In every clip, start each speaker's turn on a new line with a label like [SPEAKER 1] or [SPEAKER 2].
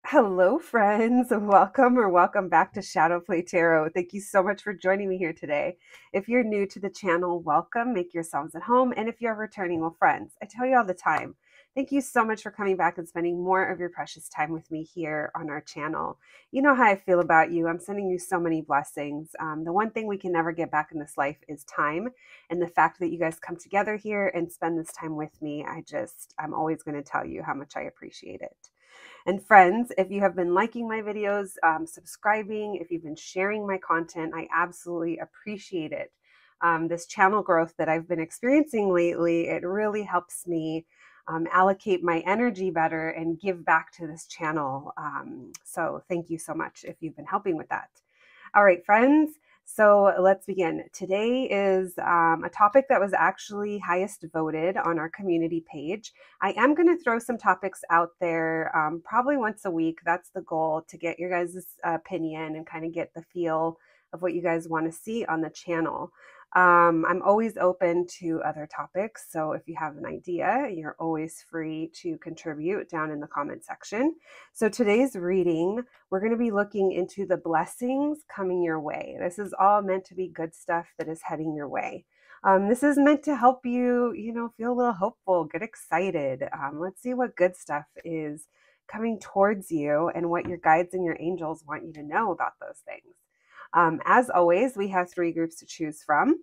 [SPEAKER 1] Hello, friends. Welcome back to Shadow Play Tarot. Thank you so much for joining me here today. If you're new to the channel, welcome. Make yourselves at home. And if you're returning, well, friends, I tell you all the time, thank you so much for coming back and spending more of your precious time with me here on our channel. You know how I feel about you. I'm sending you so many blessings. The one thing we can never get back in this life is time. And the fact that you guys come together here and spend this time with me, I'm always going to tell you how much I appreciate it. And friends, if you have been liking my videos, subscribing, if you've been sharing my content, I absolutely appreciate it. This channel growth that I've been experiencing lately, it really helps me allocate my energy better and give back to this channel. So thank you so much if you've been helping with that. All right, friends. So let's begin. Today is a topic that was actually highest voted on our community page. I am going to throw some topics out there probably once a week. That's the goal, to get your guys' opinion and kind of get the feel of what you guys want to see on the channel. I'm always open to other topics. So if you have an idea, you're always free to contribute down in the comment section. So today's reading, we're going to be looking into the blessings coming your way. This is all meant to be good stuff that is heading your way. This is meant to help you, feel a little hopeful, get excited. Let's see what good stuff is coming towards you and what your guides and your angels want you to know about those things. As always, we have 3 groups to choose from.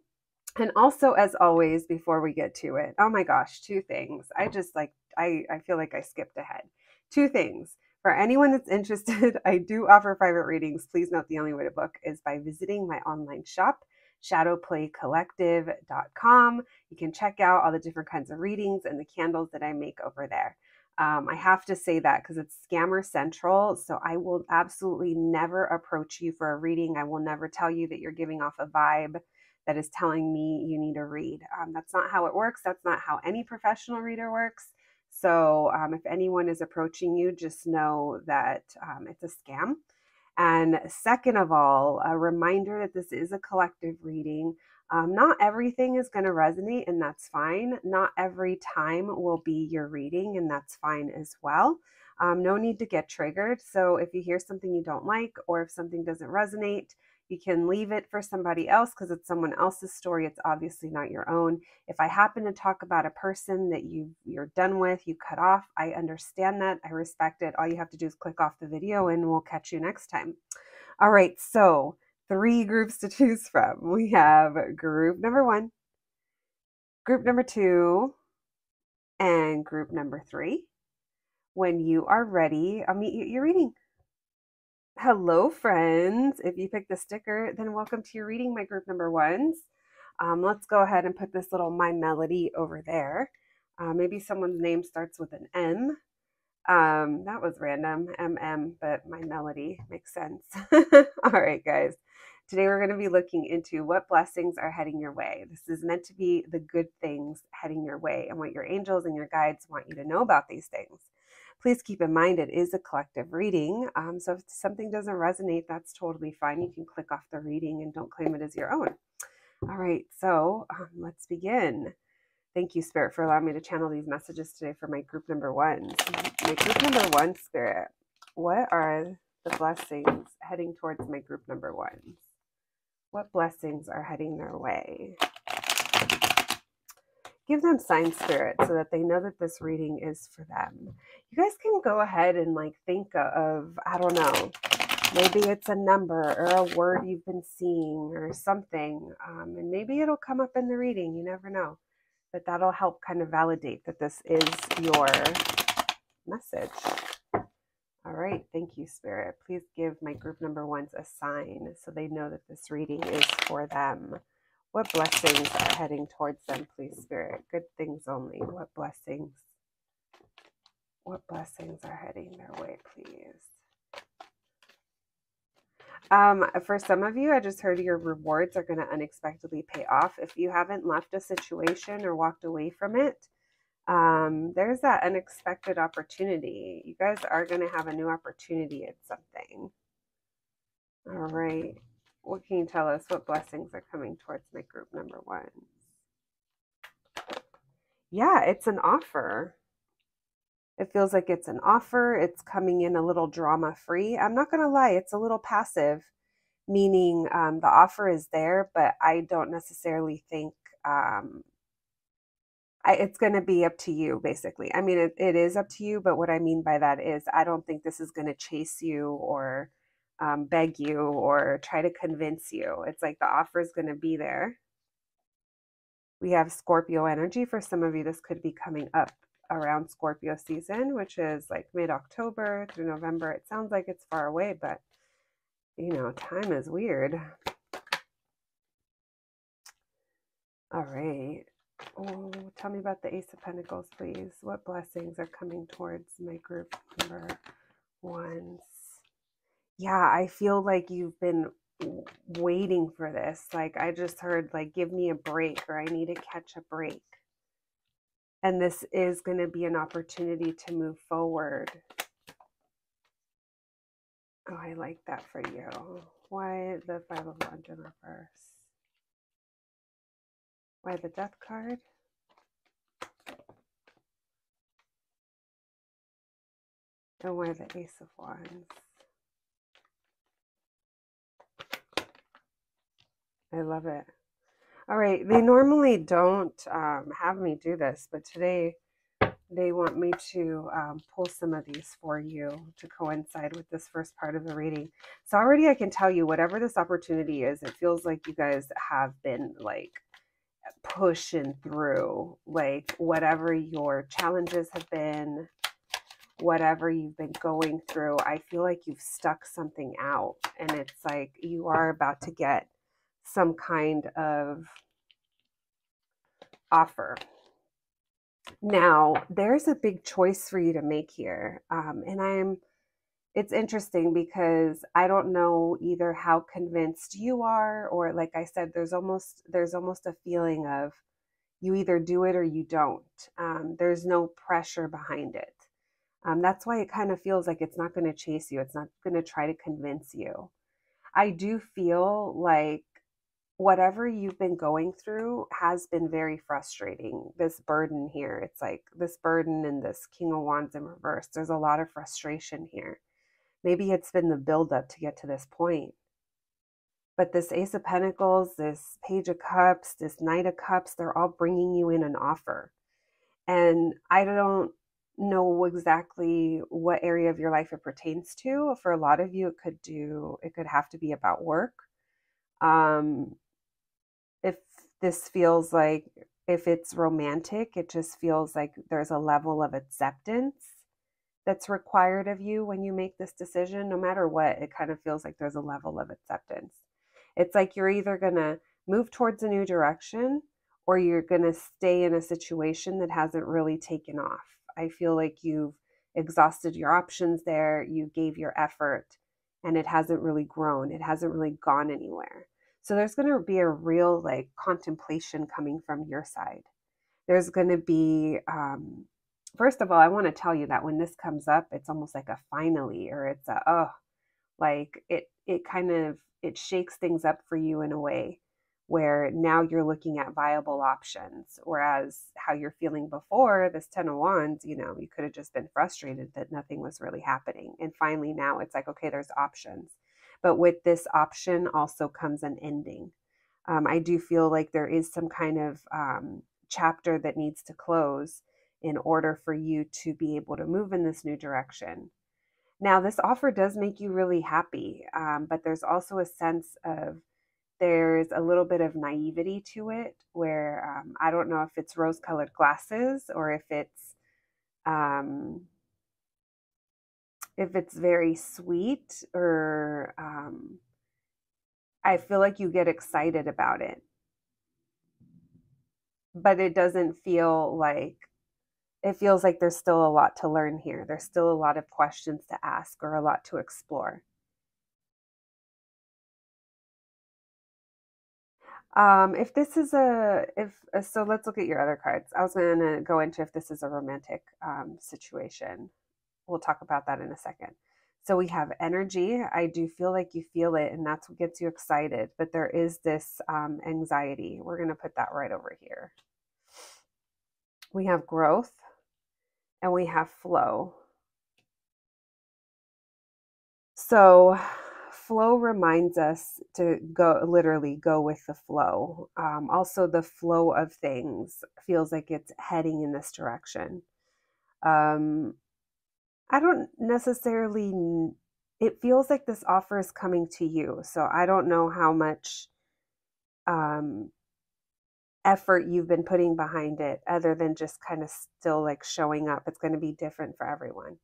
[SPEAKER 1] And also, as always, before we get to it, oh my gosh, 2 things. I feel like I skipped ahead. 2 things. For anyone that's interested, I do offer private readings. Please note the only way to book is by visiting my online shop, shadowplaycollective.com. You can check out all the different kinds of readings and the candles that I make over there. I have to say that because it's scammer central. So I will absolutely never approach you for a reading. I will never tell you that you're giving off a vibe that is telling me you need a read. That's not how it works. That's not how any professional reader works. So if anyone is approaching you, just know that it's a scam. And second of all, a reminder that this is a collective reading. Not everything is going to resonate, and that's fine. Not every time will be your reading, and that's fine as well. No need to get triggered. So if you hear something you don't like, or if something doesn't resonate, you can leave it for somebody else because it's someone else's story. It's obviously not your own. If I happen to talk about a person that you're done with, you cut off, I understand that. I respect it. All you have to do is click off the video and we'll catch you next time. All right, so 3 groups to choose from. We have group number 1, group number 2, and group number 3. When you are ready, I'll meet you at your reading. Hello, friends. If you picked the sticker, then welcome to your reading, my group number 1s. Let's go ahead and put this little My Melody over there. Maybe someone's name starts with an M. That was random, MM, but My Melody makes sense. All right, guys. Today we're going to be looking into what blessings are heading your way. This is meant to be the good things heading your way and what your angels and your guides want you to know about these things. Please keep in mind it is a collective reading. So if something doesn't resonate, that's totally fine. You can click off the reading and don't claim it as your own. All right, so let's begin. Thank you, Spirit, for allowing me to channel these messages today for my group number 1s. My group number 1, Spirit, what are the blessings heading towards my group number 1s? What blessings are heading their way? Give them sign, Spirit, so that they know that this reading is for them. You guys can go ahead and think of, I don't know, maybe it's a number or a word you've been seeing or something, and maybe it'll come up in the reading. You never know. But that'll help kind of validate that this is your message. All right. Thank you, Spirit. Please give my group number 1s a sign so they know that this reading is for them. What blessings are heading towards them, please, Spirit? Good things only. What blessings? What blessings are heading their way, please? For some of you, I just heard your rewards are going to unexpectedly pay off. If you haven't left a situation or walked away from it, there's that unexpected opportunity. You guys are going to have a new opportunity at something. All right. What can you tell us? What blessings are coming towards my group number 1? Yeah, it's an offer. It feels like it's an offer. It's coming in a little drama free. I'm not going to lie, it's a little passive, meaning the offer is there, but I don't necessarily think it's going to be up to you, basically. I mean, it is up to you, but what I mean by that is I don't think this is going to chase you or beg you or try to convince you. It's like the offer is going to be there. We have Scorpio energy. For some of you, this could be coming up around Scorpio season, which is like mid-October through November. It sounds like it's far away, but time is weird. All right. Oh, tell me about the Ace of Pentacles, please. What blessings are coming towards my group number ones? Yeah, I feel like you've been waiting for this. Like I just heard, like, give me a break, or I need to catch a break. And this is going to be an opportunity to move forward. Oh, I like that for you. Why the Five of Wands in reverse? Why the Death card? And why the Ace of Wands? I love it. All right, they normally don't have me do this, but today they want me to pull some of these for you to coincide with this first part of the reading. So already I can tell you, whatever this opportunity is, it feels like you guys have been like pushing through, like whatever your challenges have been, whatever you've been going through. I feel like you've stuck something out, and it's like you are about to get some kind of offer. Now, there's a big choice for you to make here. It's interesting because I don't know either how convinced you are, or like I said, there's almost a feeling of you either do it or you don't. There's no pressure behind it. That's why it kind of feels like it's not going to chase you. It's not going to try to convince you. I do feel like whatever you've been going through has been very frustrating. This burden here, it's like this burden and this King of Wands in reverse. There's a lot of frustration here. Maybe it's been the buildup to get to this point. But this Ace of Pentacles, this Page of Cups, this Knight of Cups, they're all bringing you in an offer. And I don't know exactly what area of your life it pertains to. For a lot of you, it could have to be about work. If this feels like, if it's romantic, it just feels like there's a level of acceptance that's required of you when you make this decision. No matter what, it kind of feels like there's a level of acceptance. It's like you're either going to move towards a new direction, or you're going to stay in a situation that hasn't really taken off. I feel like you've exhausted your options there. You gave your effort and it hasn't really grown. It hasn't really gone anywhere. So there's going to be a real like contemplation coming from your side. There's going to be, first of all, I want to tell you that when this comes up, it's almost like a finally, or it's a, oh, like it kind of, it shakes things up for you in a way where now you're looking at viable options. Whereas how you're feeling before, this Ten of Wands, you could have just been frustrated that nothing was really happening. And finally now it's like, okay, there's options. But with this option also comes an ending. I do feel like there is some kind of chapter that needs to close in order for you to be able to move in this new direction. Now, this offer does make you really happy, but there's also a sense of, there's a little bit of naivety to it where I don't know if it's rose-colored glasses or if it's very sweet, or I feel like you get excited about it, but it doesn't feel like, it feels like there's still a lot to learn here. There's still a lot of questions to ask or a lot to explore. If this is so let's look at your other cards. I was going to go into if this is a romantic situation. We'll talk about that in a second. So we have energy. I do feel like you feel it, and that's what gets you excited. But there is this anxiety. We're going to put that right over here. We have growth, and we have flow. So flow reminds us to literally go with the flow. Also, the flow of things feels like it's heading in this direction. Um, I don't necessarily, it feels like this offer is coming to you. So I don't know how much um, effort you've been putting behind it other than just kind of still like showing up. It's going to be different for everyone.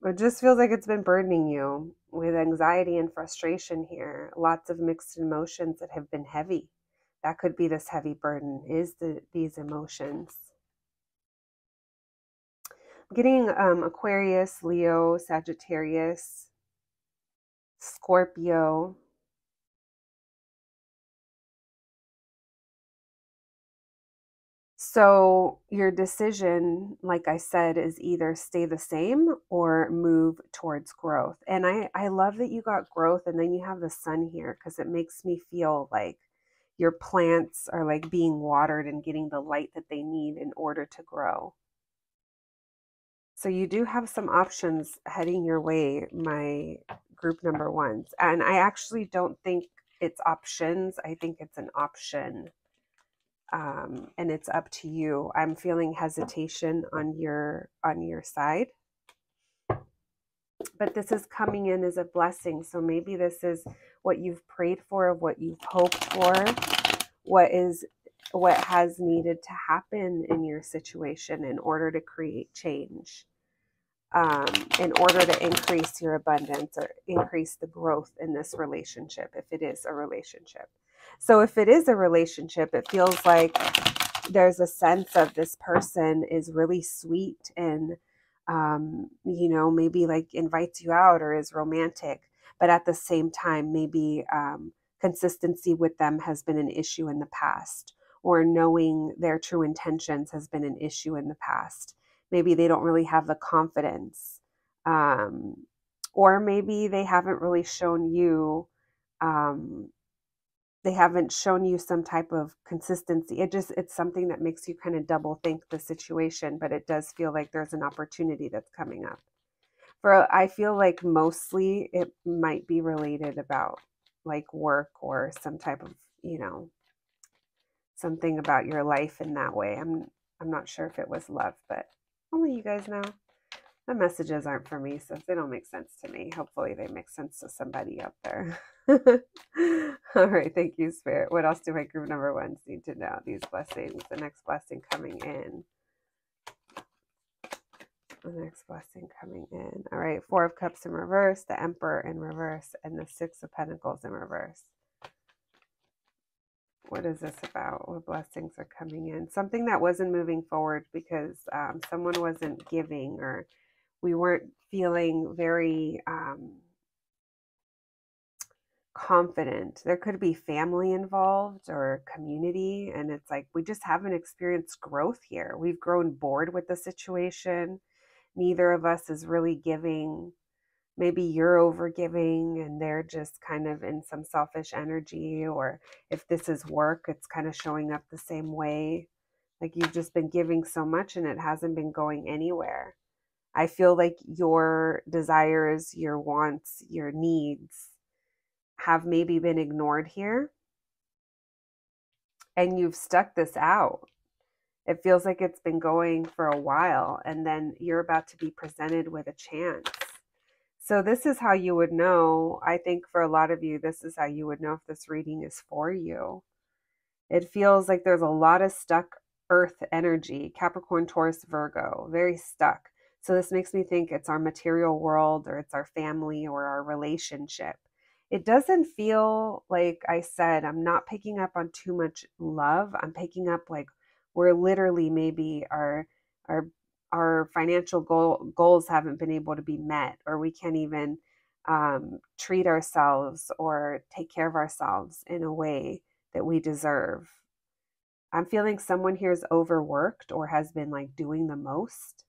[SPEAKER 1] It just feels like it's been burdening you with anxiety and frustration here. Lots of mixed emotions that have been heavy. That could be this heavy burden, is these emotions. I'm getting Aquarius, Leo, Sagittarius, Scorpio. So your decision, like I said, is either stay the same or move towards growth. And I love that you got growth and then you have the sun here because it makes me feel like your plants are like being watered and getting the light that they need in order to grow. So you do have some options heading your way, my group number ones. And I actually don't think it's options. I think it's an option. And it's up to you. I'm feeling hesitation on your side, but this is coming in as a blessing. So maybe this is what you've prayed for, what you've hoped for, what has needed to happen in your situation in order to create change, in order to increase your abundance or increase the growth in this relationship, if it is a relationship. So if it is a relationship, it feels like there's a sense of this person is really sweet and maybe like invites you out or is romantic, but at the same time maybe consistency with them has been an issue in the past, or knowing their true intentions has been an issue in the past. Maybe they don't really have the confidence, or maybe they haven't really shown you um, some type of consistency. It's something that makes you kind of double think the situation, but it does feel like there's an opportunity that's coming up. I feel like mostly it might be related about like work or some type of, something about your life in that way. I'm not sure if it was love, but only you guys know. The messages aren't for me, so if they don't make sense to me, hopefully they make sense to somebody out there. All right, thank you, Spirit. What else do my group number ones need to know? These blessings, the next blessing coming in. The next blessing coming in. All right, Four of Cups in reverse, the Emperor in reverse, and the Six of Pentacles in reverse. What is this about? What blessings are coming in? Something that wasn't moving forward because someone wasn't giving, or we weren't feeling very confident. There could be family involved or community, and it's like we just haven't experienced growth here. We've grown bored with the situation. Neither of us is really giving. Maybe you're over giving and they're just kind of in some selfish energy, or if this is work, it's kind of showing up the same way. Like you've just been giving so much and it hasn't been going anywhere. I feel like your desires, your wants, your needs have maybe been ignored here, and you've stuck this out. It feels like it's been going for a while, and then you're about to be presented with a chance. So this is how you would know. I think for a lot of you, this is how you would know if this reading is for you. It feels like there's a lot of stuck earth energy, Capricorn, Taurus, Virgo, very stuck. So this makes me think it's our material world, or it's our family, or our relationship. It doesn't feel like, I said, I'm not picking up on too much love. I'm picking up like we're literally maybe our our financial goals haven't been able to be met, or we can't even treat ourselves or take care of ourselves in a way that we deserve. I'm feeling someone here is overworked or has been like doing the most.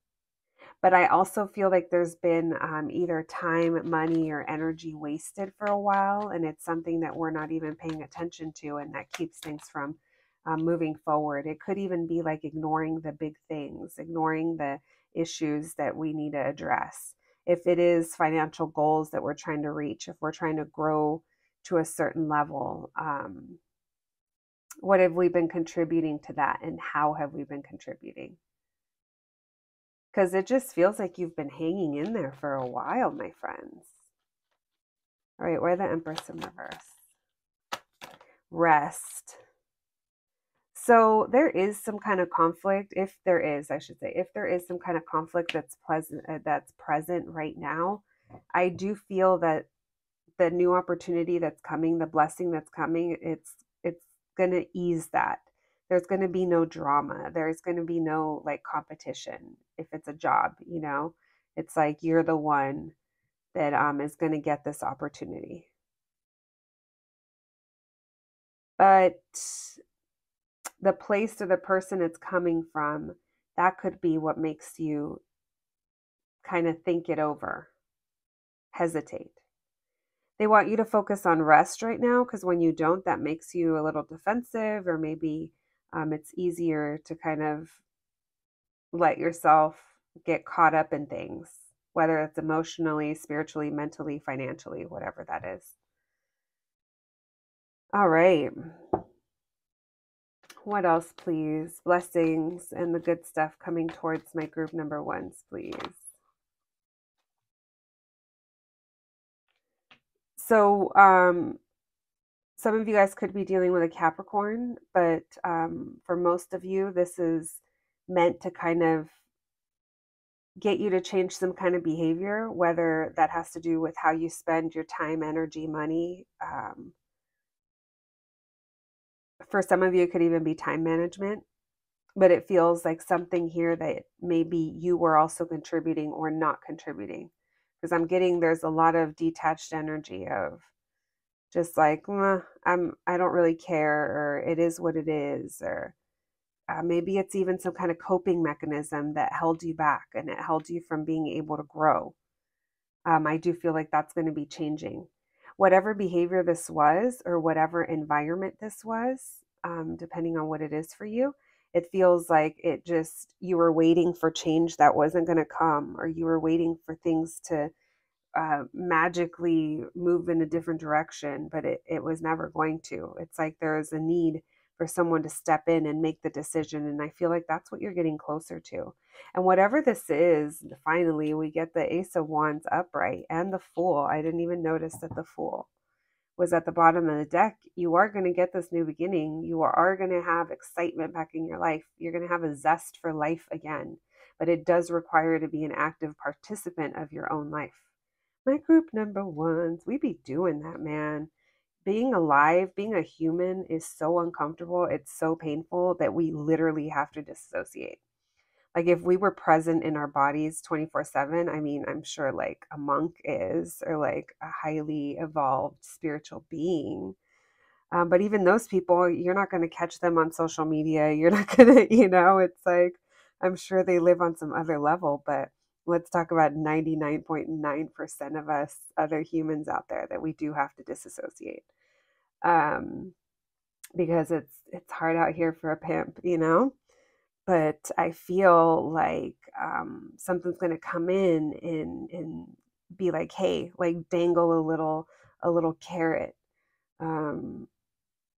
[SPEAKER 1] But I also feel like there's been either time, money, or energy wasted for a while. And it's something that we're not even paying attention to. And that keeps things from moving forward. It could even be like ignoring the big things, ignoring the issues that we need to address. If it is financial goals that we're trying to reach, if we're trying to grow to a certain level, what have we been contributing to that, and how have we been contributing? Because it just feels like you've been hanging in there for a while, my friends. All right, where the Empress in reverse? Rest. So there is some kind of conflict, if there is, I should say, if there is some kind of conflict that's present right now, I do feel that the new opportunity that's coming, the blessing that's coming, it's going to ease that. There's going to be no drama. There's going to be no like competition. If it's a job, it's like you're the one that is going to get this opportunity. But the place or the person it's coming from, that could be what makes you kind of think it over, hesitate. They want you to focus on rest right now, because when you don't, that makes you a little defensive, or maybe it's easier to kind of let yourself get caught up in things, whether it's emotionally, spiritually, mentally, financially, whatever that is. All right. What else, please? Blessings and the good stuff coming towards my group number ones, please. So, some of you guys could be dealing with a Capricorn, but for most of you, this is meant to kind of get you to change some kind of behavior, whether that has to do with how you spend your time, energy, money. For some of you, it could even be time management, but it feels like something here that maybe you were also contributing or not contributing. Because I'm getting there's a lot of detached energy of just like, I don't really care, or it is what it is, or maybe it's even some kind of coping mechanism that held you back and it held you from being able to grow. I do feel like that's going to be changing. Whatever behavior this was, or whatever environment this was, depending on what it is for you, it feels like you were waiting for change that wasn't going to come, or you were waiting for things to magically move in a different direction, but it was never going to. It's like there is a need for someone to step in and make the decision. And I feel like that's what you're getting closer to. And whatever this is, finally, we get the Ace of Wands upright and the Fool. I didn't even notice that the Fool was at the bottom of the deck. You are going to get this new beginning. You are going to have excitement back in your life. You're going to have a zest for life again. But it does require you to be an active participant of your own life. My group number ones, we be doing that, man. Being alive, being a human is so uncomfortable. It's so painful that we literally have to disassociate. Like if we were present in our bodies 24/7, I mean, I'm sure like a monk is, or like a highly evolved spiritual being. But even those people, you're not going to catch them on social media. You're not going to, it's like, I'm sure they live on some other level, but let's talk about 99.9% of us other humans out there that we do have to disassociate. Because it's hard out here for a pimp, but I feel like something's going to come in and be like, hey, like dangle a little carrot. And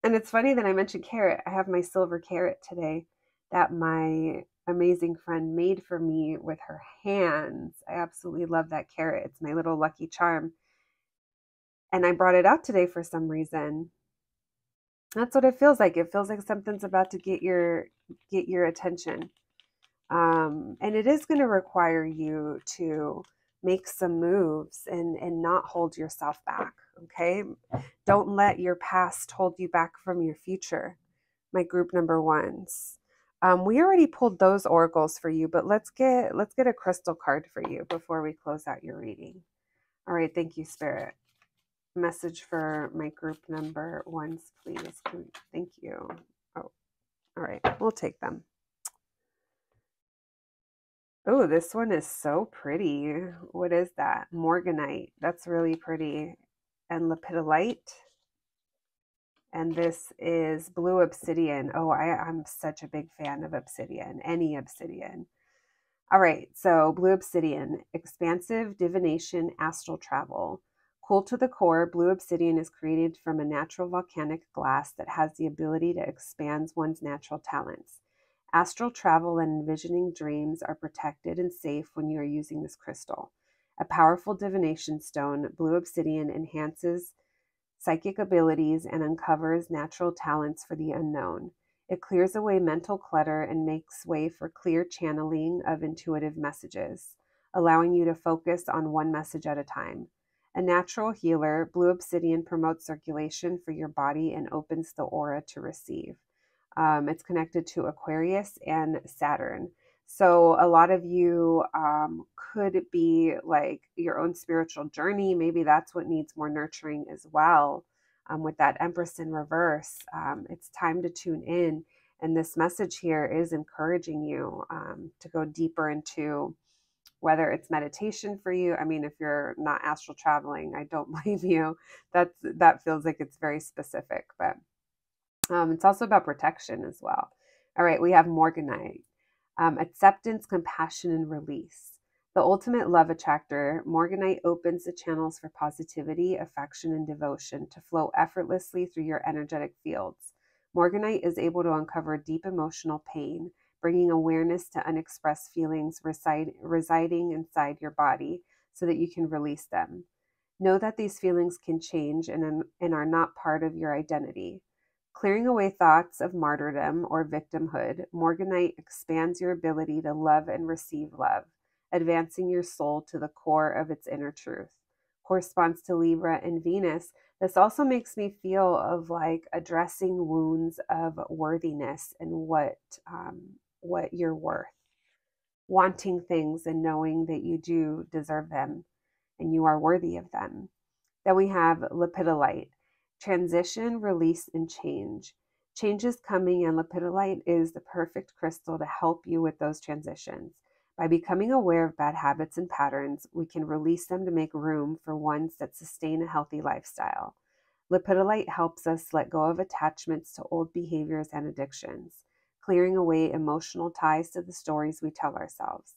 [SPEAKER 1] it's funny that I mentioned carrot. I have my silver carrot today that my amazing friend made for me with her hands. I absolutely love that carrot. It's my little lucky charm. And I brought it out today for some reason. That's what it feels like. It feels like something's about to get your attention. And it is going to require you to make some moves and not hold yourself back. Okay. Don't let your past hold you back from your future. My group number ones. We already pulled those oracles for you, but let's get a crystal card for you before we close out your reading. All right. Thank you, Spirit. Message for my group number ones, please. Thank you. Oh, all right. We'll take them. Oh, this one is so pretty. What is that? Morganite. That's really pretty. And lepidolite. And this is blue obsidian. Oh, I'm such a big fan of obsidian, any obsidian. All right, so blue obsidian, expansive divination, astral travel. Cool to the core, blue obsidian is created from a natural volcanic glass that has the ability to expand one's natural talents. Astral travel and envisioning dreams are protected and safe when you are using this crystal. A powerful divination stone, blue obsidian enhances psychic abilities and uncovers natural talents for the unknown. It clears away mental clutter and makes way for clear channeling of intuitive messages, allowing you to focus on one message at a time. A natural healer, blue obsidian promotes circulation for your body and opens the aura to receive. It's connected to Aquarius and Saturn. So a lot of you could be like your own spiritual journey. Maybe that's what needs more nurturing as well. With that Empress in reverse, it's time to tune in. And this message here is encouraging you to go deeper into whether it's meditation for you. I mean, if you're not astral traveling, I don't blame you. That feels like it's very specific, but it's also about protection as well. All right, we have Morganite. Acceptance, compassion, and release. The ultimate love attractor, Morganite opens the channels for positivity, affection, and devotion to flow effortlessly through your energetic fields. Morganite is able to uncover deep emotional pain, bringing awareness to unexpressed feelings residing inside your body so that you can release them. Know that these feelings can change and are not part of your identity. Clearing away thoughts of martyrdom or victimhood, Morganite expands your ability to love and receive love, advancing your soul to the core of its inner truth. Corresponds to Libra and Venus. This also makes me feel of like addressing wounds of worthiness and what you're worth. Wanting things and knowing that you do deserve them and you are worthy of them. Then we have lepidolite. Transition, release, and change. Change is coming, and lepidolite is the perfect crystal to help you with those transitions. By becoming aware of bad habits and patterns, we can release them to make room for ones that sustain a healthy lifestyle. Lepidolite helps us let go of attachments to old behaviors and addictions, clearing away emotional ties to the stories we tell ourselves.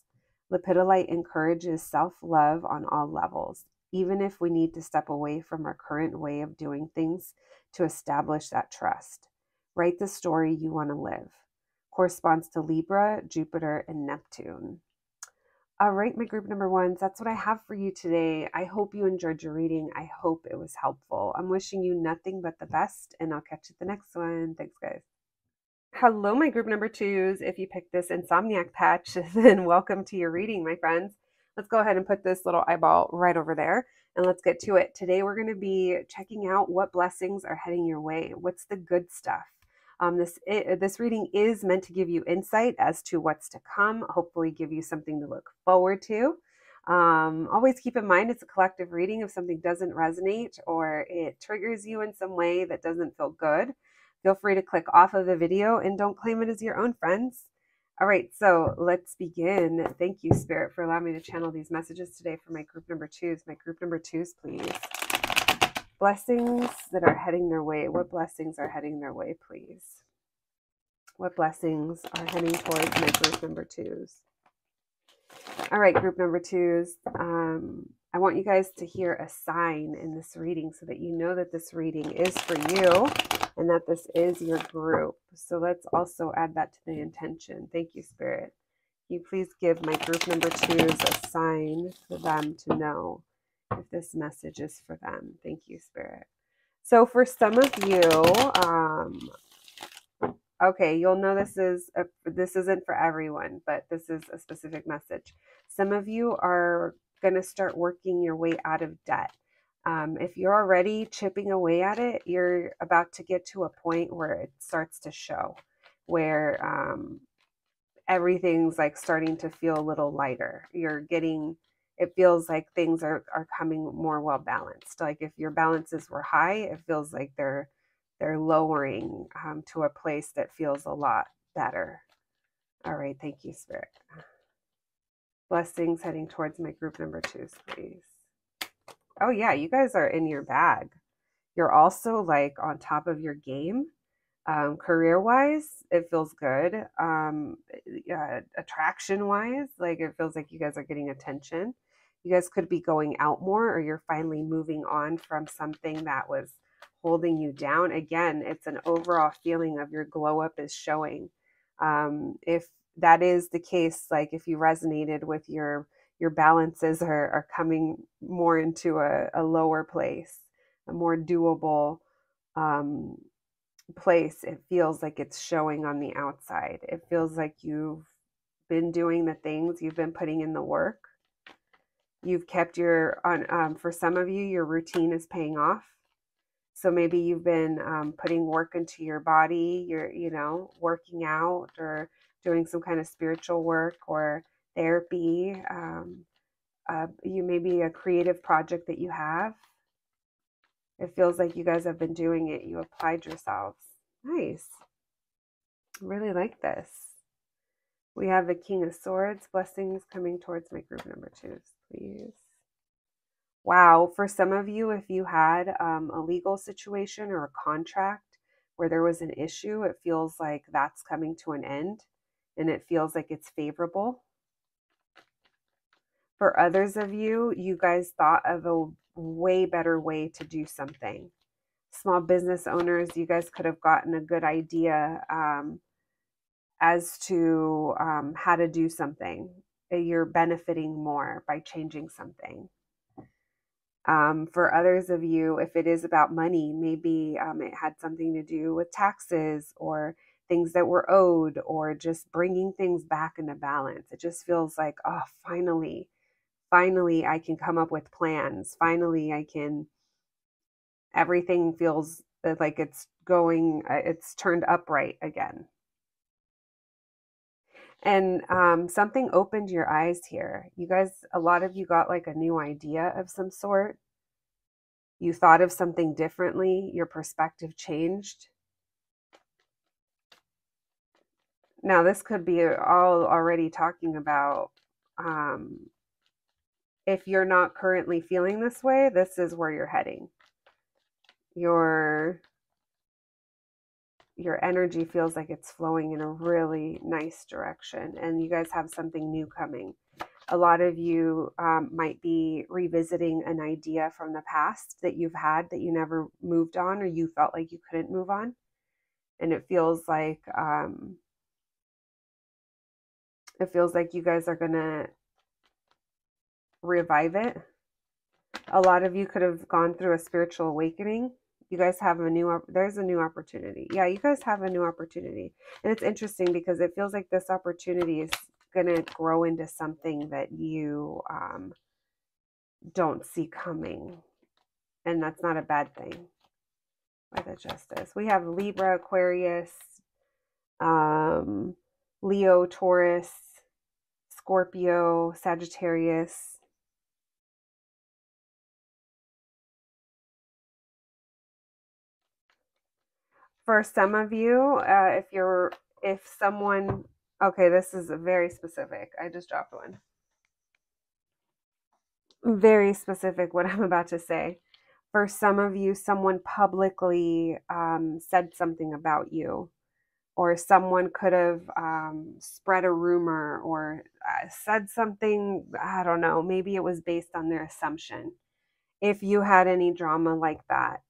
[SPEAKER 1] Lepidolite encourages self-love on all levels, even if we need to step away from our current way of doing things to establish that trust. Write the story you want to live. Corresponds to Libra, Jupiter, and Neptune. All right, my group number ones, that's what I have for you today. I hope you enjoyed your reading. I hope it was helpful. I'm wishing you nothing but the best, and I'll catch you at the next one. Thanks, guys. Hello, my group number twos. If you picked this insomniac patch, then welcome to your reading, my friends. Let's go ahead and put this little eyeball right over there and let's get to it. Today, we're going to be checking out what blessings are heading your way. What's the good stuff? This reading is meant to give you insight as to what's to come, hopefully give you something to look forward to. Always keep in mind it's a collective reading. If something doesn't resonate or it triggers you in some way that doesn't feel good, feel free to click off of the video and don't claim it as your own, friends. All right, so let's begin. Thank you, Spirit, for allowing me to channel these messages today for my group number twos. My group number twos, please. Blessings that are heading their way. What blessings are heading their way, please? What blessings are heading towards my group number twos? All right, group number twos. I want you guys to hear a sign in this reading so that you know that this reading is for you and that this is your group. So let's also add that to the intention. Thank you, Spirit. Can you please give my group number twos a sign for them to know if this message is for them? Thank you, Spirit. So for some of you, okay, you'll know this isn't for everyone, but this is a specific message. Some of you are going to start working your way out of debt. If you're already chipping away at it, you're about to get to a point where it starts to show, where everything's like starting to feel a little lighter. It feels like things are coming more well balanced. Like if your balances were high, it feels like they're lowering to a place that feels a lot better. All right, thank you, Spirit. Blessings heading towards my group number twos, please. Oh yeah, you guys are in your bag. You're also like on top of your game. Career wise, it feels good. Attraction wise, like it feels like you guys are getting attention. You guys could be going out more, or you're finally moving on from something that was holding you down. Again, it's an overall feeling of your glow up is showing. If that is the case, like if you resonated with your balances are coming more into a lower place, a more doable um, place, it feels like it's showing on the outside. It feels like you've been doing the things, you've been putting in the work. You've kept your on for some of you, your routine is paying off. So maybe you've been putting work into your body, you're, working out or doing some kind of spiritual work or therapy. You maybe a creative project that you have. It feels like you guys have been doing it. You applied yourselves. Nice. Really like this. We have the King of Swords. Blessings coming towards my group number 2, please. Wow. For some of you, if you had a legal situation or a contract where there was an issue, it feels like that's coming to an end and it feels like it's favorable. For others of you, you guys thought of a way better way to do something. Small business owners, you guys could have gotten a good idea as to how to do something. You're benefiting more by changing something. For others of you, if it is about money, maybe it had something to do with taxes or things that were owed or just bringing things back into balance. It just feels like, oh, finally I can come up with plans. Finally, everything feels like it's turned upright again. And something opened your eyes here. You guys, a lot of you got like a new idea of some sort. You thought of something differently. Your perspective changed. Now, this could be all already talking about if you're not currently feeling this way, this is where you're heading. Your energy feels like it's flowing in a really nice direction, and you guys have something new coming. A lot of you might be revisiting an idea from the past that you've had that you never moved on, or you felt like you couldn't move on. And it feels like you guys are going to revive it. A lot of you could have gone through a spiritual awakening. You guys have there's a new opportunity. Yeah, you guys have a new opportunity. And it's interesting because it feels like this opportunity is going to grow into something that you don't see coming. And that's not a bad thing. By the Justice. We have Libra, Aquarius, Leo, Taurus, Scorpio, Sagittarius. For some of you, if someone, okay, this is very specific. I just dropped one. Very specific what I'm about to say. For some of you, someone publicly said something about you, or someone could have spread a rumor or said something, I don't know, maybe it was based on their assumption. If you had any drama like that,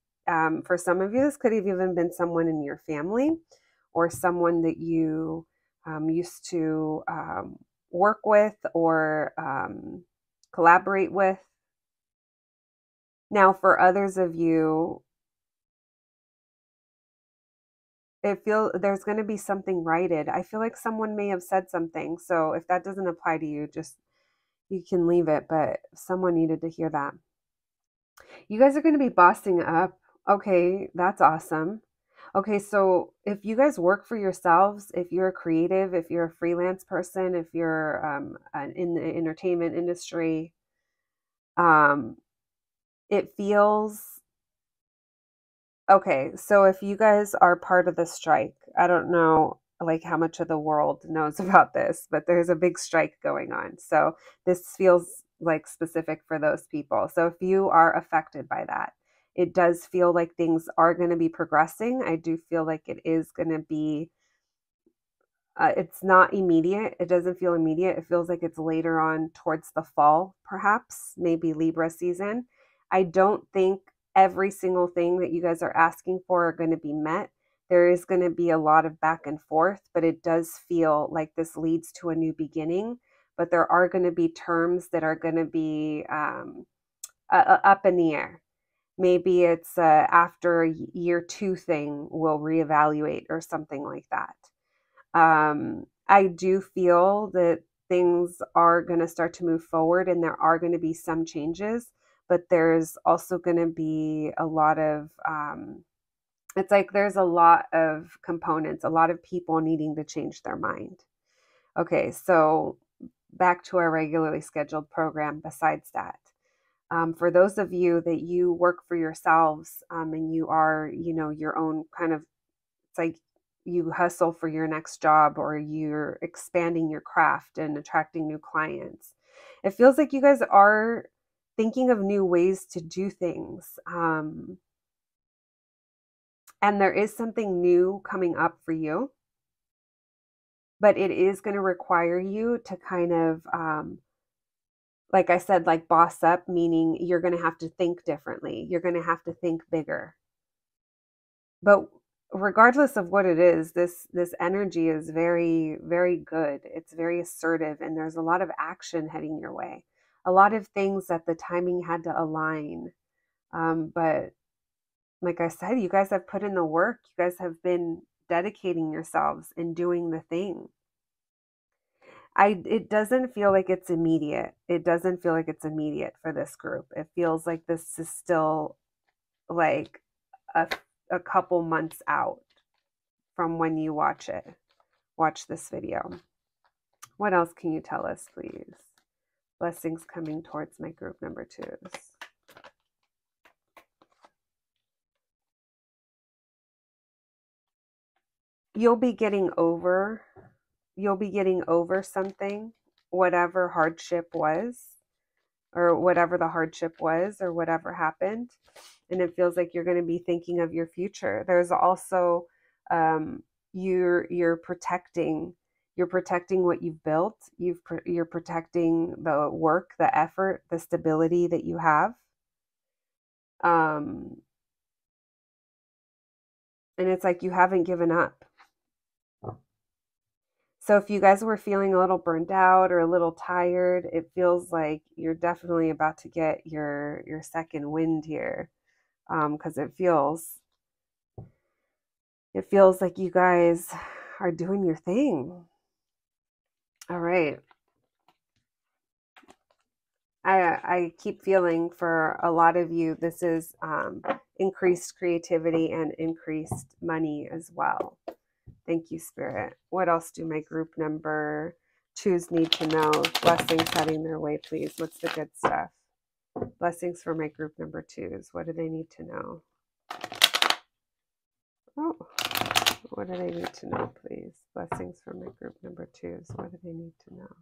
[SPEAKER 1] for some of you, this could have even been someone in your family or someone that you used to work with or collaborate with. Now, for others of you, there's going to be something righted. I feel like someone may have said something. So if that doesn't apply to you, you can leave it. But someone needed to hear that. You guys are going to be bossing up. Okay, that's awesome. Okay, so if you guys work for yourselves, if you're a creative, if you're a freelance person, if you're in the entertainment industry, it feels okay. So if you guys are part of the strike, I don't know like how much of the world knows about this, but there's a big strike going on. So this feels like specific for those people. So if you are affected by that, It does feel like things are going to be progressing. I do feel like it is going to be, it's not immediate. It doesn't feel immediate. It feels like it's later on towards the fall, perhaps, maybe Libra season. I don't think every single thing that you guys are asking for are going to be met. There is going to be a lot of back and forth, but it does feel like this leads to a new beginning. But there are going to be terms that are going to be up in the air. Maybe it's after year 2 thing, we'll reevaluate or something like that. I do feel that things are going to start to move forward and there are going to be some changes, but there's also going to be a lot of, it's like there's a lot of components, a lot of people needing to change their mind. Okay, so back to our regularly scheduled program besides that. For those of you that you work for yourselves and you are, your own kind of, it's like you hustle for your next job or you're expanding your craft and attracting new clients. It feels like you guys are thinking of new ways to do things. And there is something new coming up for you, but it is going to require you to kind of, like I said, like boss up, meaning you're going to have to think differently. You're going to have to think bigger. But regardless of what it is, this energy is very, very good. It's very assertive and there's a lot of action heading your way. A lot of things that the timing had to align. But like I said, you guys have put in the work. You guys have been dedicating yourselves and doing the thing. It doesn't feel like it's immediate. It doesn't feel like it's immediate for this group. It feels like this is still like a couple months out from when you watch this video. What else can you tell us, please? Blessings coming towards my group number 2s. You'll be getting over something, whatever hardship was, or whatever the hardship was, or whatever happened. And it feels like you're going to be thinking of your future. There's also you're protecting what you've built. You're protecting the work, the effort, the stability that you have. And it's like you haven't given up. So if you guys were feeling a little burned out or a little tired, it feels like you're definitely about to get your second wind here, because it feels like you guys are doing your thing. All right. I keep feeling for a lot of you, this is increased creativity and increased money as well. Thank you, Spirit. What else do my group number 2s need to know? Blessings heading their way, please. What's the good stuff? Blessings for my group number 2s. What do they need to know? Oh, what do they need to know, please? Blessings for my group number 2s. What do they need to know?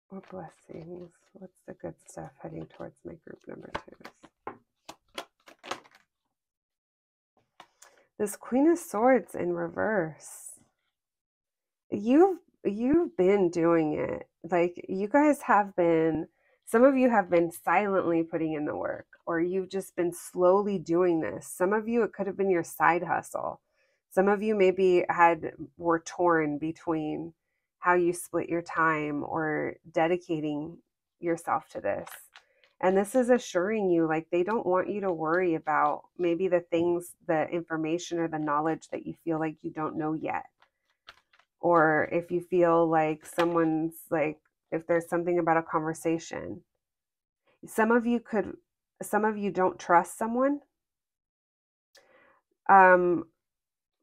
[SPEAKER 1] What blessings? What's the good stuff heading towards my group number 2s? This Queen of Swords in reverse. You've been doing it. Like you guys have been, some of you have been silently putting in the work, or you've just been slowly doing this. Some of you, it could have been your side hustle. Some of you maybe were torn between how you split your time or dedicating yourself to this. And this is assuring you, like, they don't want you to worry about maybe the things, the information or the knowledge that you feel like you don't know yet. Or if you feel like someone's like, if there's something about a conversation, some of you don't trust someone.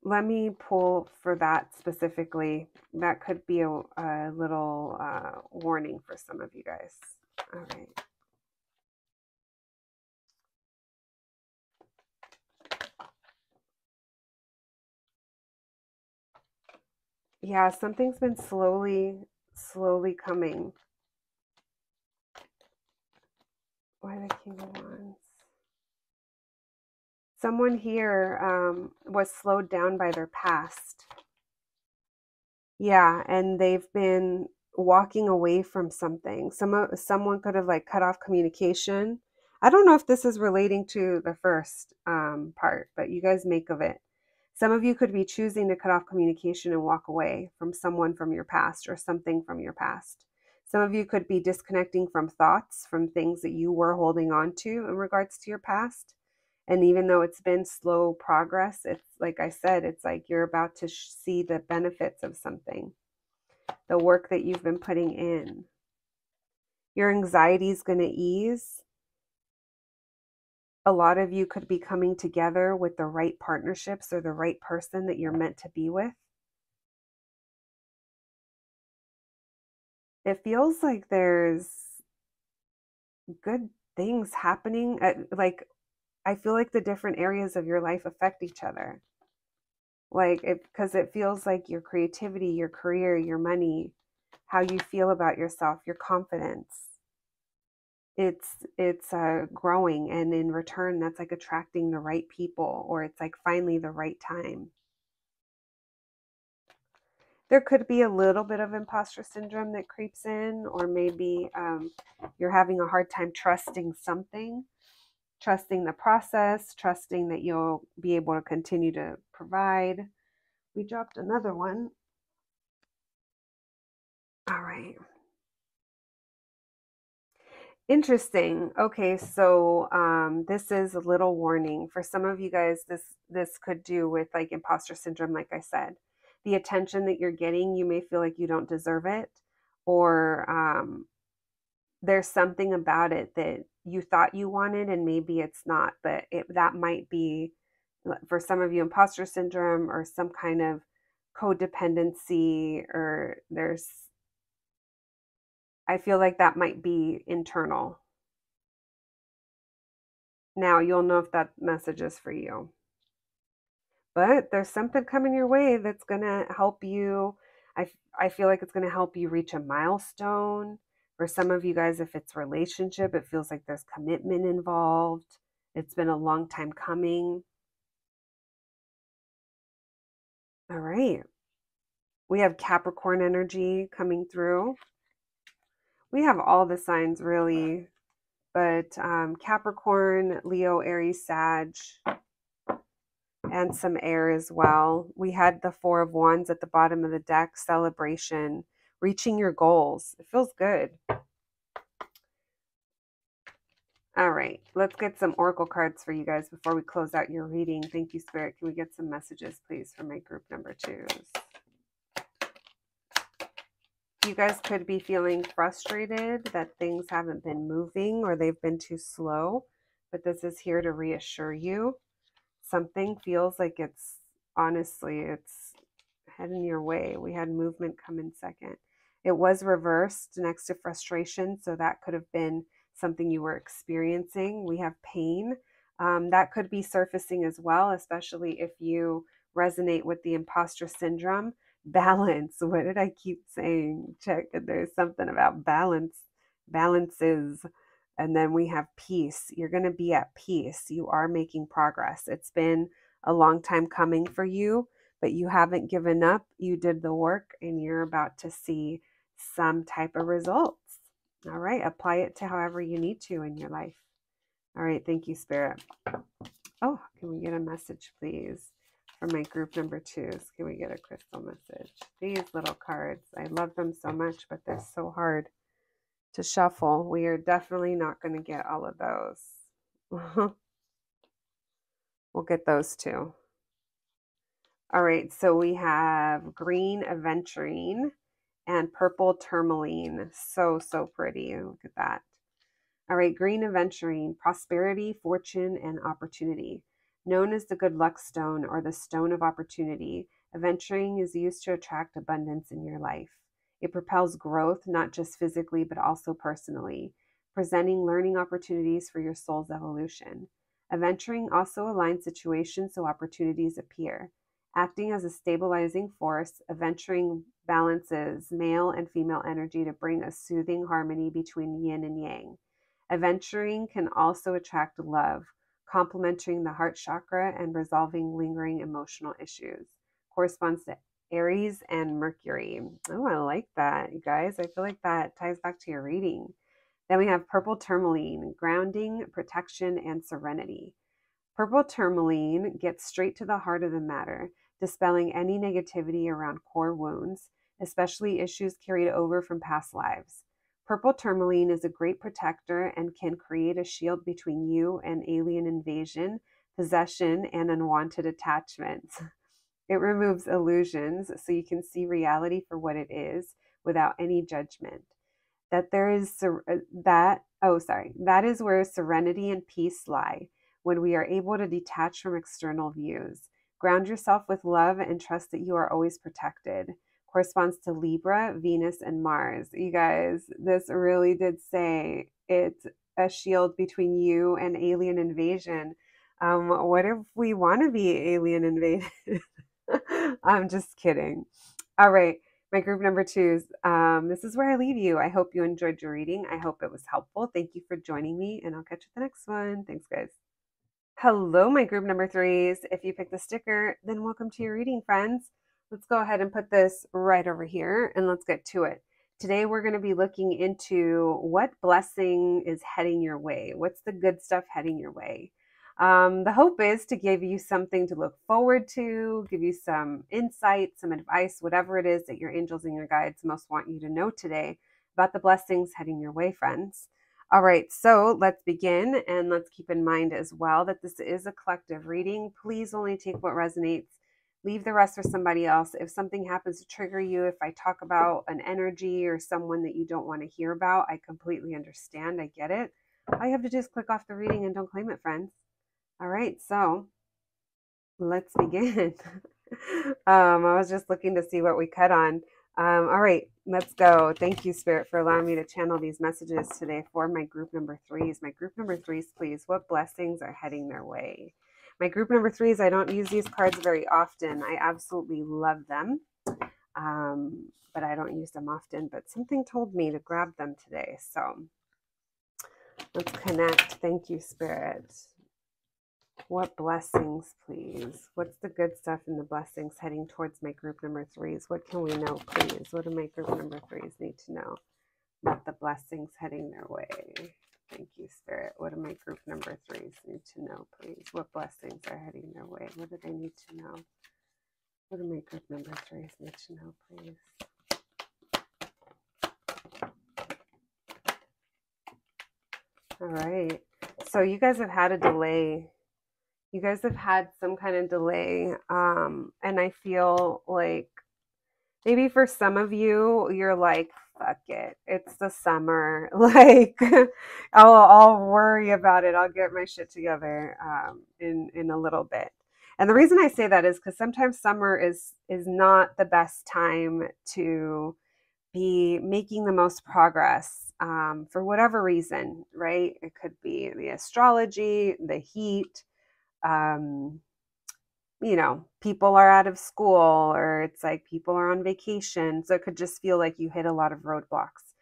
[SPEAKER 1] Let me pull for that specifically. That could be a little warning for some of you guys. All right. Yeah, something's been slowly coming. Why the King of Wands? Someone here was slowed down by their past. Yeah, and they've been walking away from something. Someone could have like cut off communication. I don't know if this is relating to the first part, but you guys make of it. Some of you could be choosing to cut off communication and walk away from someone from your past or something from your past. Some of you could be disconnecting from thoughts, from things that you were holding on to in regards to your past. And even though it's been slow progress, it's like I said, it's like you're about to see the benefits of something, the work that you've been putting in. Your anxiety is going to ease. A lot of you could be coming together with the right partnerships or the right person that you're meant to be with. It feels like there's good things happening. Like, I feel like the different areas of your life affect each other. Like, because it feels like your creativity, your career, your money, how you feel about yourself, your confidence. It's growing, and in return, that's like attracting the right people, or it's like finally the right time. There could be a little bit of imposter syndrome that creeps in, or maybe you're having a hard time trusting something, trusting the process, trusting that you'll be able to continue to provide. We dropped another one. All right. Interesting. Okay, so this is a little warning for some of you guys. This could do with like imposter syndrome, like I said. The attention that you're getting, you may feel like you don't deserve it, or there's something about it that you thought you wanted and maybe it's not, but that might be for some of you imposter syndrome or some kind of codependency, or I feel like that might be internal. Now you'll know if that message is for you. But there's something coming your way that's going to help you. I feel like it's going to help you reach a milestone. For some of you guys, if it's relationship, it feels like there's commitment involved. It's been a long time coming. All right. We have Capricorn energy coming through. We have all the signs really, but Capricorn, Leo, Aries, Sag, and some air as well. We had the Four of Wands at the bottom of the deck, celebration, reaching your goals. It feels good. All right, let's get some oracle cards for you guys before we close out your reading. Thank you, Spirit. Can we get some messages, please, for my group number 2s? You guys could be feeling frustrated that things haven't been moving or they've been too slow, but this is here to reassure you. Something feels like it's heading your way. We had movement come in second. It was reversed next to frustration, so that could have been something you were experiencing. We have pain. That could be surfacing as well, especially if you resonate with the imposter syndrome. Balance. What did I keep saying? Check. There's something about balance. Balances. And then we have peace. You're going to be at peace. You are making progress. It's been a long time coming for you, but you haven't given up. You did the work and you're about to see some type of results. All right. Apply it to however you need to in your life. All right. Thank you, Spirit. Oh, can we get a message, please, for my group number 2s? Can we get a crystal message? These little cards, I love them so much, but they're so hard to shuffle. We are definitely not going to get all of those. We'll get those too. All right, so we have green aventurine and purple tourmaline. So pretty. Look at that. All right, green aventurine, prosperity, fortune, and opportunity. Known as the good luck stone or the stone of opportunity, aventurine is used to attract abundance in your life. It propels growth, not just physically, but also personally, presenting learning opportunities for your soul's evolution. Aventuring also aligns situations so opportunities appear. acting as a stabilizing force. Adventuring balances male and female energy to bring a soothing harmony between yin and yang. Adventuring can also attract love, complementing the heart chakra and resolving lingering emotional issues. Corresponds to Aries and Mercury. Oh, I like that, you guys. I feel like that ties back to your reading. Then we have purple tourmaline, grounding, protection, and serenity. Purple tourmaline gets straight to the heart of the matter, dispelling any negativity around core wounds, especially issues carried over from past lives. Purple tourmaline is a great protector and can create a shield between you and alien invasion, possession, and unwanted attachments. It removes illusions so you can see reality for what it is without any judgment. That is where serenity and peace lie, when we are able to detach from external views. Ground yourself with love and trust that you are always protected. Corresponds to Libra, Venus, and Mars. You guys, this really did say it's a shield between you and alien invasion. What if we want to be alien invaded? I'm just kidding. All right. My group number twos. This is where I leave you. I hope you enjoyed your reading. I hope it was helpful. Thank you for joining me, and I'll catch you at the next one. Thanks, guys. Hello, my group number threes. If you picked the sticker, then welcome to your reading, friends. Let's go ahead and put this right over here, and let's get to it. Today, we're going to be looking into what blessing is heading your way. What's the good stuff heading your way? The hope is to give you something to look forward to, give you some insight, some advice, whatever it is that your angels and your guides most want you to know today about the blessings heading your way, friends. All right, so let's begin, and let's keep in mind as well that this is a collective reading. Please only take what resonates. Leave the rest for somebody else. If something happens to trigger you, if I talk about an energy or someone that you don't want to hear about, I completely understand. I get it. All you have to do is click off the reading and don't claim it, friends. All right, so let's begin. I was just looking to see what we cut on. All right, let's go. Thank you, Spirit, for allowing me to channel these messages today for my group number threes. My group number threes, please. What blessings are heading their way? My group number threes, I don't use these cards very often. I absolutely love them, but I don't use them often. But something told me to grab them today. So let's connect. Thank you, Spirit. What blessings, please? What's the good stuff in the blessings heading towards my group number threes? What can we know, please? What do my group number threes need to know about the blessings heading their way? Thank you, Spirit. What do my group number threes need to know, please? What blessings are heading their way? What do they need to know? What do my group number threes need to know, please? All right. So you guys have had a delay. You guys have had some kind of delay. And I feel like maybe for some of you, you're like, fuck it. It's the summer. Like, I'll worry about it. I'll get my shit together in a little bit. And the reason I say that is because sometimes summer is not the best time to be making the most progress for whatever reason, right? It could be the astrology, the heat, people are out of school, or it's like people are on vacation. So it could just feel like you hit a lot of roadblocks.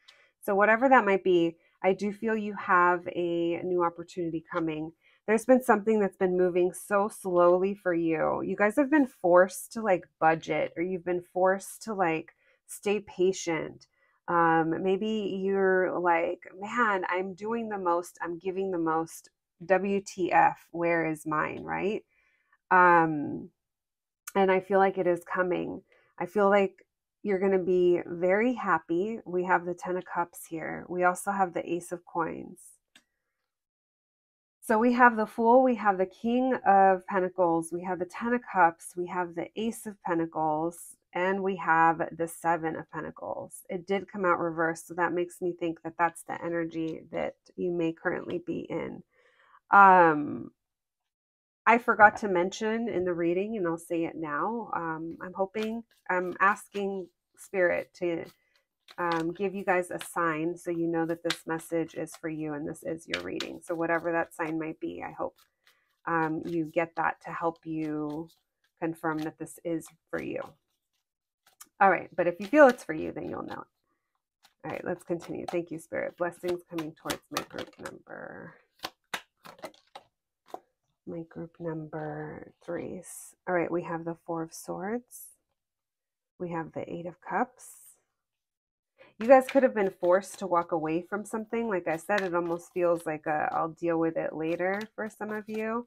[SPEAKER 1] So whatever that might be, I do feel you have a new opportunity coming. There's been something that's been moving so slowly for you. You guys have been forced to like budget, or you've been forced to like stay patient. Maybe you're like, man, I'm doing the most, I'm giving the most. WTF, where is mine, right? And I feel like it is coming. I feel like you're going to be very happy. We have the 10 of Cups here. We also have the Ace of Coins. So we have the Fool, we have the King of Pentacles, we have the 10 of Cups, we have the Ace of Pentacles, and we have the 7 of Pentacles. It did come out reversed, so that makes me think that that's the energy that you may currently be in. I forgot to mention in the reading, and I'll say it now. I'm asking Spirit to give you guys a sign so you know that this message is for you and this is your reading. So whatever that sign might be, I hope you get that to help you confirm that this is for you. All right, but if you feel it's for you, then you'll know it. All right, let's continue. Thank you, Spirit. Blessings coming towards my group number. My group number 3s. All right, we have the 4 of Swords. We have the 8 of Cups. You guys could have been forced to walk away from something. Like I said, it almost feels like I'll deal with it later for some of you.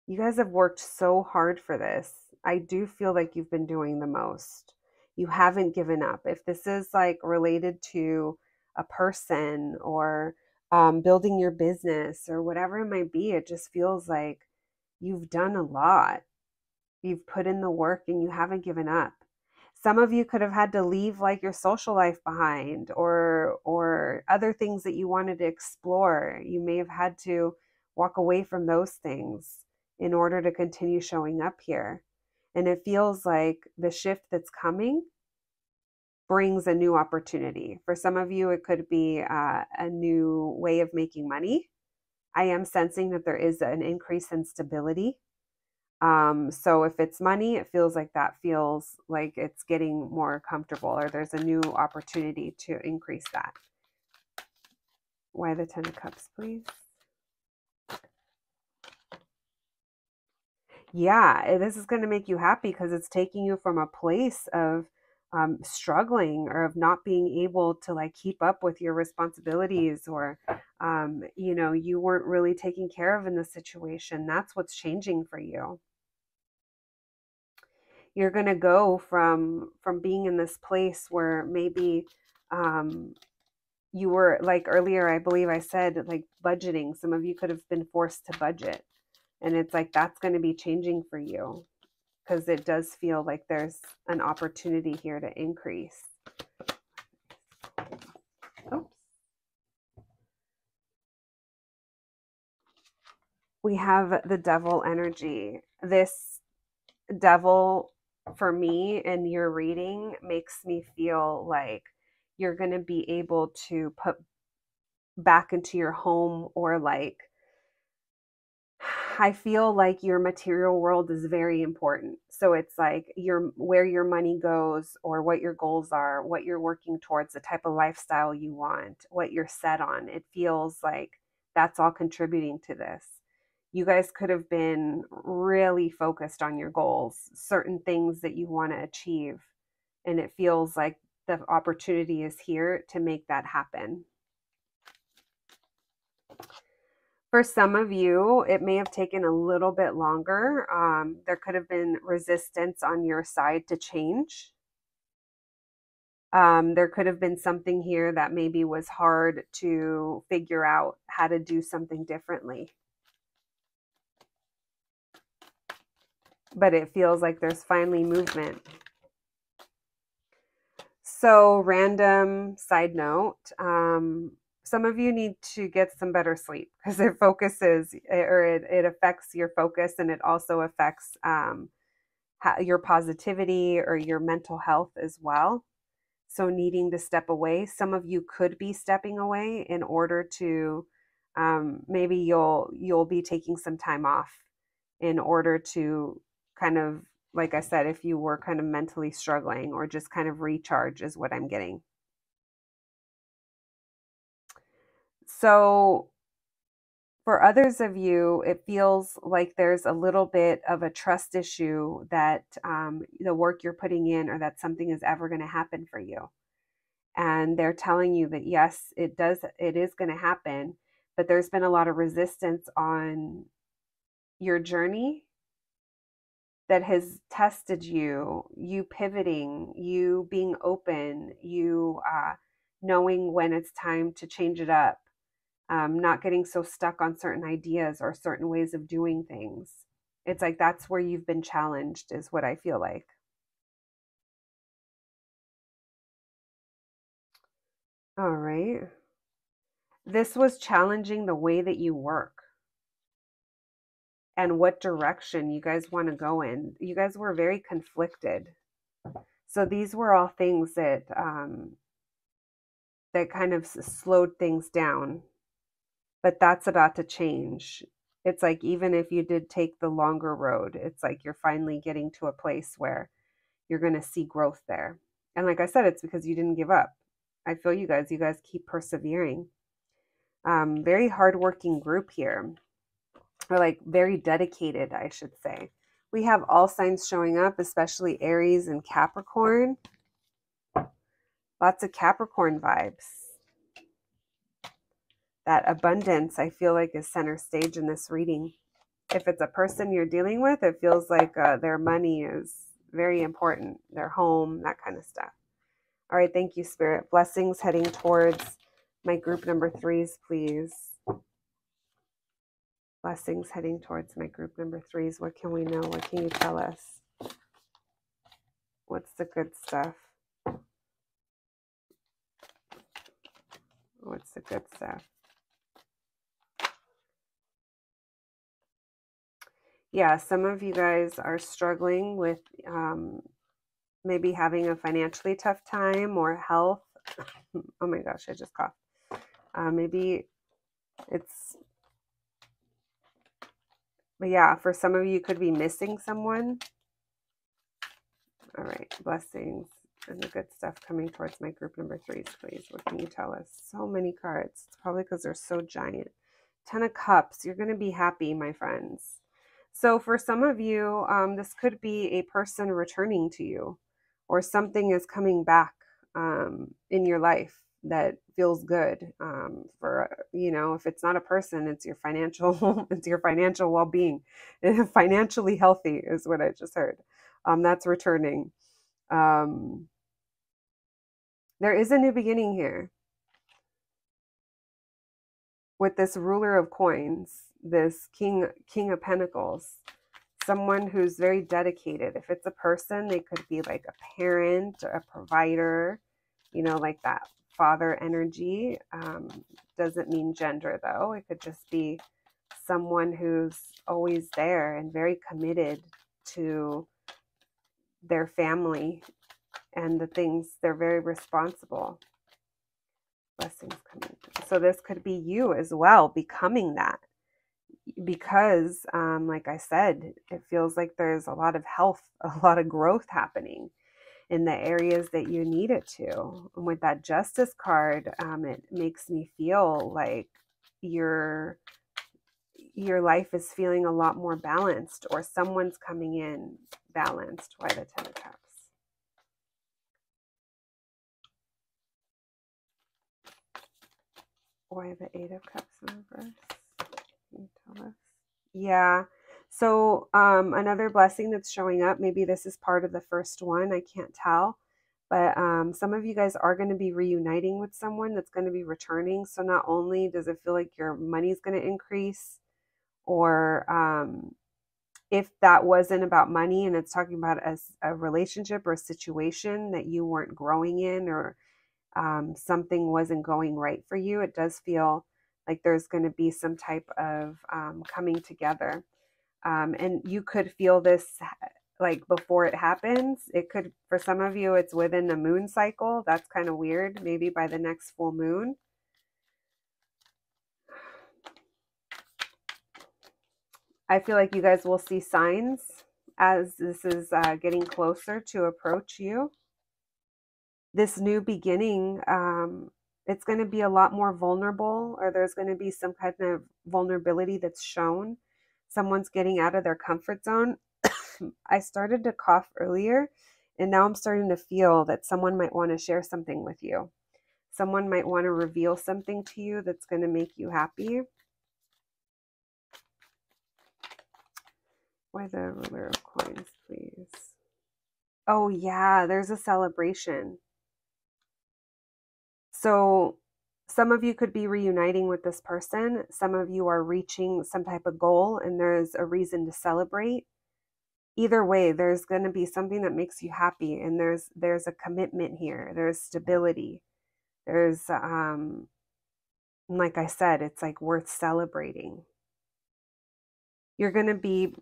[SPEAKER 1] You guys have worked so hard for this. I do feel like you've been doing the most. You haven't given up. If this is like related to a person or building your business or whatever it might be, it just feels like you've done a lot. You've put in the work and you haven't given up. Some of you could have had to leave like your social life behind or other things that you wanted to explore. You may have had to walk away from those things in order to continue showing up here. And it feels like the shift that's coming brings a new opportunity. For some of you, it could be a new way of making money. I am sensing that there is an increase in stability. So if it's money, it feels like it's getting more comfortable, or there's a new opportunity to increase that. Why the 10 of Cups, please? Yeah, this is going to make you happy because it's taking you from a place of struggling or of not being able to like keep up with your responsibilities, or you weren't really taken care of in the situation. That's what's changing for you. You're going to go from being in this place where maybe you were, like earlier, I believe I said, like budgeting. Some of you could have been forced to budget, and it's like that's going to be changing for you because it does feel like there's an opportunity here to increase. Oops. We have the Devil energy. This Devil, for me, in your reading, makes me feel like you're going to be able to put back into your home, or like, I feel like your material world is very important. So it's like where your money goes, or what your goals are, what you're working towards, the type of lifestyle you want, what you're set on. It feels like that's all contributing to this. You guys could have been really focused on your goals, certain things that you want to achieve. And it feels like the opportunity is here to make that happen. For some of you, it may have taken a little bit longer. There could have been resistance on your side to change. There could have been something here that maybe was hard to figure out how to do something differently. But it feels like there's finally movement. So, random side note, some of you need to get some better sleep because it focuses, or it affects your focus, and it also affects your positivity or your mental health as well. So needing to step away. Some of you could be stepping away in order to maybe you'll be taking some time off in order to kind of, like I said, if you were kind of mentally struggling, or just kind of recharge is what I'm getting. So for others of you, it feels like there's a little bit of a trust issue that the work you're putting in, or that something is ever going to happen for you. And they're telling you that yes, it is going to happen, but there's been a lot of resistance on your journey that has tested you pivoting, you being open, you knowing when it's time to change it up, not getting so stuck on certain ideas or certain ways of doing things. It's like that's where you've been challenged, is what I feel like. All right. This was challenging the way that you work and what direction you guys want to go in. You guys were very conflicted. So these were all things that that kind of slowed things down. But that's about to change. It's like even if you did take the longer road, it's like you're finally getting to a place where you're going to see growth there. And like I said, it's because you didn't give up. I feel you guys. You guys keep persevering. Very hardworking group here, or like very dedicated, I should say. We have all signs showing up, especially Aries and Capricorn. Lots of Capricorn vibes. That abundance, I feel like, is center stage in this reading. If it's a person you're dealing with, it feels like their money is very important, their home, that kind of stuff. All right, thank you, Spirit. Blessings heading towards my group number 3s, please. Blessings heading towards my group number 3s. What can we know? What can you tell us? What's the good stuff? What's the good stuff? Yeah, some of you guys are struggling with maybe having a financially tough time or health. Oh my gosh, I just coughed. Maybe it's, but yeah, for some of you, you could be missing someone. All right, blessings and the good stuff coming towards my group number 3s, please. What can you tell us? So many cards. It's probably because they're so giant. 10 of Cups. You're going to be happy, my friends. So for some of you, this could be a person returning to you, or something is coming back in your life that feels good. For, you know, if it's not a person, it's your financial, it's your financial well-being. Financially healthy is what I just heard. That's returning. There is a new beginning here with this ruler of coins, this king of pentacles, someone who's very dedicated. If it's a person, they could be like a parent, a provider, you know, like that father energy. Doesn't mean gender though. It could just be someone who's always there and very committed to their family and the things. They're very responsible. Blessings coming. So this could be you as well, becoming that. Because like I said, it feels like there's a lot of health, a lot of growth happening in the areas that you need it to. And with that Justice card, it makes me feel like your life is feeling a lot more balanced, or someone's coming in balanced. Why the 10 of Cups? Why the 8 of Cups in reverse? Can you tell us? Yeah. So another blessing that's showing up, maybe this is part of the first one, I can't tell. But some of you guys are going to be reuniting with someone that's going to be returning. So not only does it feel like your money is going to increase, or if that wasn't about money and it's talking about a relationship or a situation that you weren't growing in, or something wasn't going right for you, it does feel like there's going to be some type of coming together. And you could feel this like before it happens. It could, for some of you, it's within the moon cycle. That's kind of weird. Maybe by the next full moon. I feel like you guys will see signs as this is getting closer to approach you. This new beginning, it's going to be a lot more vulnerable, or there's going to be some kind of vulnerability that's shown. Someone's getting out of their comfort zone. I started to cough earlier, and now I'm starting to feel that someone might want to share something with you. Someone might want to reveal something to you that's going to make you happy. Why the ruler of coins, please? Oh yeah, there's a celebration. So some of you could be reuniting with this person. Some of you are reaching some type of goal, and there's a reason to celebrate. Either way, there's going to be something that makes you happy, and there's a commitment here. There's stability. There's like I said, it's like worth celebrating. You're going to be,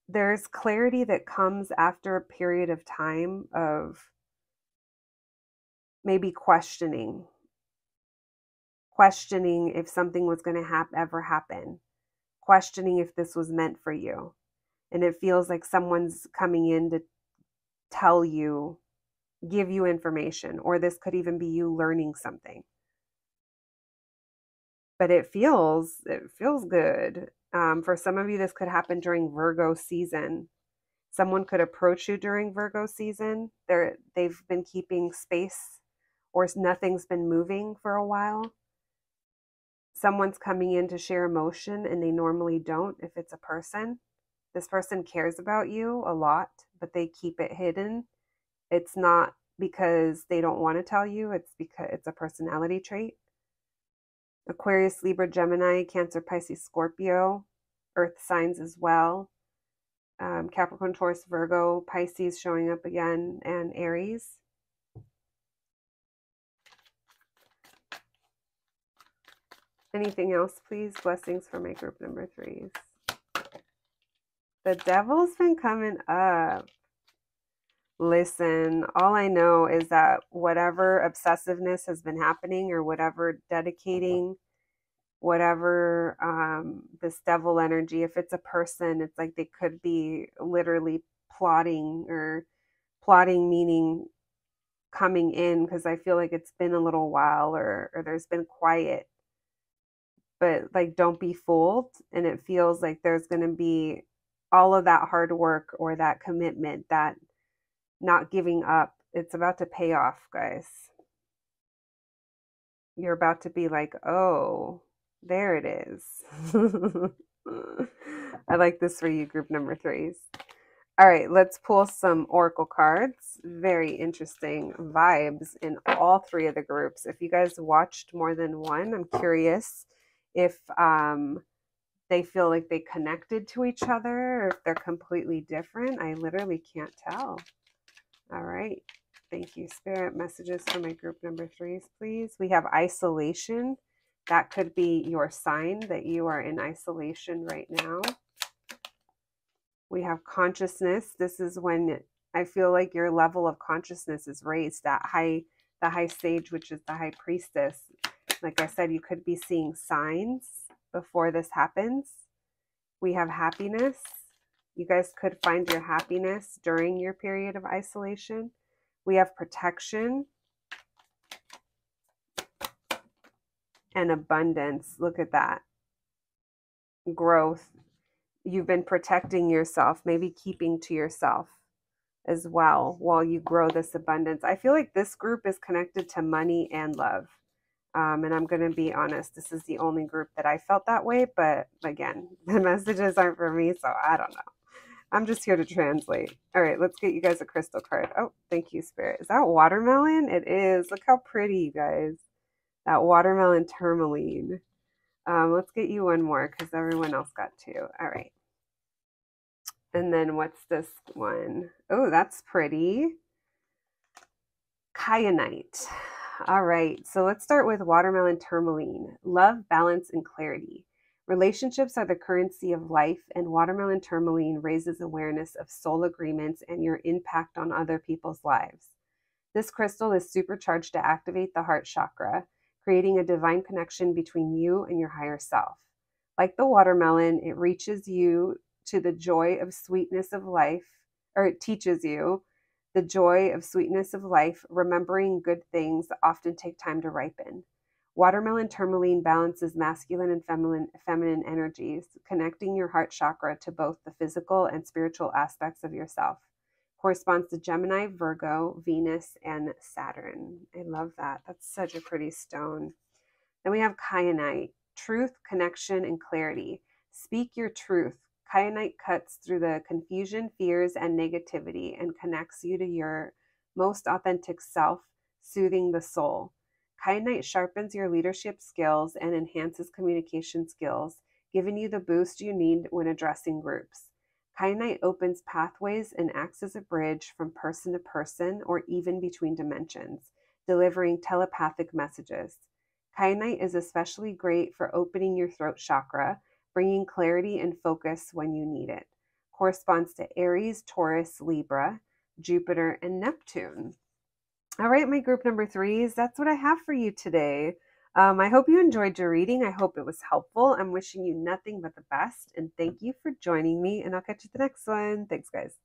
[SPEAKER 1] there's clarity that comes after a period of time of maybe questioning if something was going to ever happen. questioning if this was meant for you. And it feels like someone's coming in to tell you, give you information, or this could even be you learning something. But it feels good. For some of you, this could happen during Virgo season. Someone could approach you during Virgo season. They've been keeping space, or nothing's been moving for a while. Someone's coming in to share emotion and they normally don't. If it's a person, this person cares about you a lot, but they keep it hidden. It's not because they don't want to tell you, it's because it's a personality trait. Aquarius, Libra, Gemini, Cancer, Pisces, Scorpio, earth signs as well. Capricorn, Taurus, Virgo, Pisces showing up again, and Aries. Anything else, please? Blessings for my group number 3s. The devil's been coming up. Listen, all I know is that whatever obsessiveness has been happening, or whatever dedicating, whatever this devil energy, if it's a person, it's like they could be literally plotting meaning coming in, because I feel like it's been a little while, or there's been quiet. But like, don't be fooled. And it feels like there's going to be all of that hard work, or that commitment, that not giving up. It's about to pay off, guys. You're about to be like, oh, there it is. I like this for you, group number 3s. All right, let's pull some oracle cards. Very interesting vibes in all 3 of the groups. If you guys watched more than one, I'm curious if they feel like they connected to each other, or if they're completely different. I literally can't tell. All right. Thank you, Spirit. Messages for my group number 3s, please. We have isolation. That could be your sign that you are in isolation right now. We have consciousness. This is when I feel like your level of consciousness is raised. The high sage, which is the high priestess. Like I said, you could be seeing signs before this happens. We have happiness. You guys could find your happiness during your period of isolation. We have protection and abundance. Look at that. Growth. You've been protecting yourself, maybe keeping to yourself as well while you grow this abundance. I feel like this group is connected to money and love. And I'm going to be honest, this is the only group that I felt that way. But again, the messages aren't for me, so I don't know. I'm just here to translate. All right, let's get you guys a crystal card. Oh, thank you, Spirit. Is that watermelon? It is. Look how pretty, you guys. That watermelon tourmaline. Let's get you one more, because everyone else got 2. All right. And then what's this one? Oh, that's pretty. Kyanite. All right, so let's start with watermelon tourmaline. Love, balance, and clarity. Relationships are the currency of life, and watermelon tourmaline raises awareness of soul agreements and your impact on other people's lives. This crystal is supercharged to activate the heart chakra, creating a divine connection between you and your higher self. Like the watermelon, it reaches you to the joy of sweetness of life, or it teaches you the joy of sweetness of life. Remembering good things often take time to ripen. Watermelon tourmaline balances masculine and feminine energies, connecting your heart chakra to both the physical and spiritual aspects of yourself. Corresponds to Gemini, Virgo, Venus, and Saturn. I love that. That's such a pretty stone. Then we have kyanite. Truth, connection, and clarity. Speak your truth. Kyanite cuts through the confusion, fears, and negativity and connects you to your most authentic self, soothing the soul. Kyanite sharpens your leadership skills and enhances communication skills, giving you the boost you need when addressing groups. Kyanite opens pathways and acts as a bridge from person to person, or even between dimensions, delivering telepathic messages. Kyanite is especially great for opening your throat chakra, bringing clarity and focus when you need it. Corresponds to Aries, Taurus, Libra, Jupiter, and Neptune. All right, my group number 3s, that's what I have for you today. I hope you enjoyed your reading. I hope it was helpful. I'm wishing you nothing but the best. And thank you for joining me. And I'll catch you at the next one. Thanks, guys.